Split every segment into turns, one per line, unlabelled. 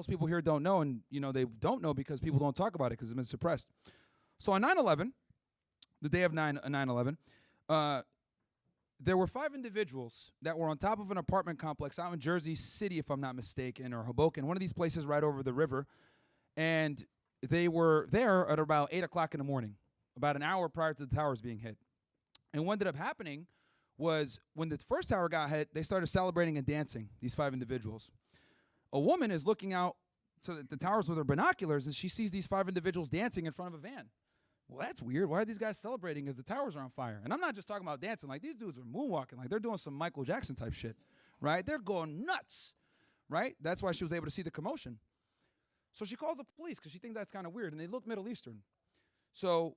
most people here don't know, and they don't know because people don't talk about it because it's been suppressed. So on 9/11, the day of 9/11, there were 5 individuals that were on top of an apartment complex out in Jersey City, if I'm not mistaken, or Hoboken, one of these places right over the river. And they were there at about 8 o'clock in the morning, about an hour prior to the towers being hit. And what ended up happening was when the first tower got hit, they started celebrating and dancing, these 5 individuals. A woman is looking out to the towers with her binoculars, and she sees these 5 individuals dancing in front of a van. Well, that's weird. Why are these guys celebrating as the towers are on fire? And I'm not just talking about dancing. Like, these dudes are moonwalking. Like, they're doing some Michael Jackson type shit, right? They're going nuts, right? That's why she was able to see the commotion. So she calls the police because she thinks that's kind of weird, and they look Middle Eastern. So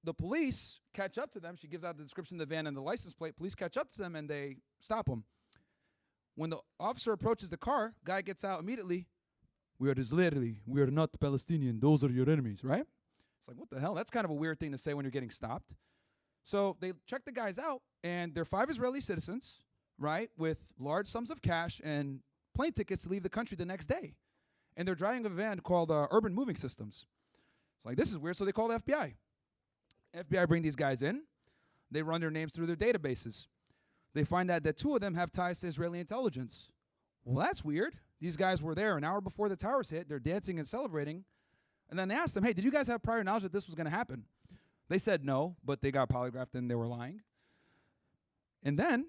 the police catch up to them. She gives out the description of the van and the license plate. Police catch up to them, and they stop them. When the officer approaches the car, guy gets out immediately. We are Israeli. We are not Palestinian. Those are your enemies, right? It's like, what the hell? That's kind of a weird thing to say when you're getting stopped. So they check the guys out, and they're 5 Israeli citizens, right, with large sums of cash and plane tickets to leave the country the next day. And they're driving a van called Urban Moving Systems. It's like, this is weird, so they call the FBI. FBI bring these guys in. They run their names through their databases. They find out that 2 of them have ties to Israeli intelligence. Well, that's weird. These guys were there an hour before the towers hit. They're dancing and celebrating. And then they asked them, hey, did you guys have prior knowledge that this was going to happen? They said no, but they got polygraphed and they were lying. And then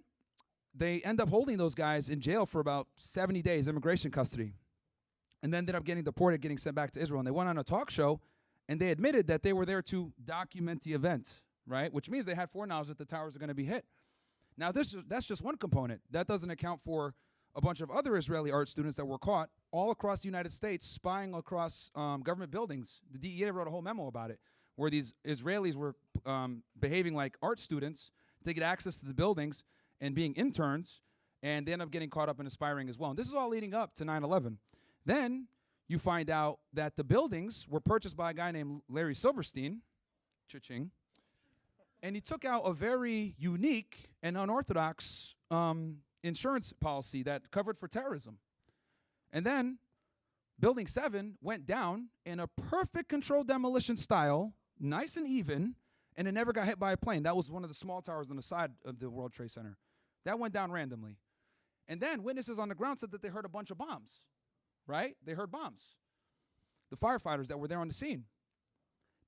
they end up holding those guys in jail for about 70 days, immigration custody. And then ended up getting deported, getting sent back to Israel. And they went on a talk show, and they admitted that they were there to document the event, right? Which means they had foreknowledge that the towers are going to be hit. Now, that's just one component. That doesn't account for a bunch of other Israeli art students that were caught all across the United States spying across government buildings. The DEA wrote a whole memo about it, where these Israelis were behaving like art students to get access to the buildings and being interns, and they end up getting caught up in aspiring as well. And this is all leading up to 9/11. Then you find out that the buildings were purchased by a guy named Larry Silverstein, cha-ching, and he took out a very unique and unorthodox insurance policy that covered for terrorism. And then Building 7 went down in a perfect controlled demolition style, nice and even, and it never got hit by a plane. That was one of the small towers on the side of the World Trade Center. That went down randomly. And then witnesses on the ground said that they heard a bunch of bombs, right? They heard bombs. The firefighters that were there on the scene.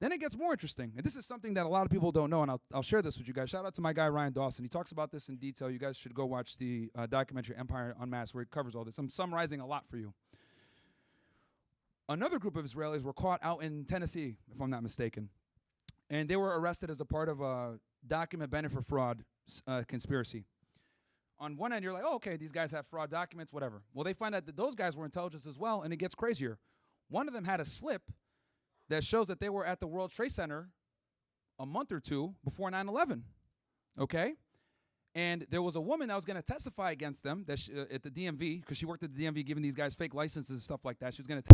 Then it gets more interesting. And this is something that a lot of people don't know, and I'll share this with you guys. Shout out to my guy, Ryan Dawson. He talks about this in detail. You guys should go watch the documentary Empire Unmasked, where he covers all this. I'm summarizing a lot for you. Another group of Israelis were caught out in Tennessee, if I'm not mistaken. And they were arrested as a part of a document benefit fraud conspiracy. On one end, you're like, oh, okay, these guys have fraud documents, whatever. Well, they find out that those guys were intelligence as well, and it gets crazier. One of them had a slip that shows that they were at the World Trade Center a month or 2 before 9/11, okay? And there was a woman that was going to testify against them that at the DMV, because she worked at the DMV giving these guys fake licenses and stuff like that. She was going to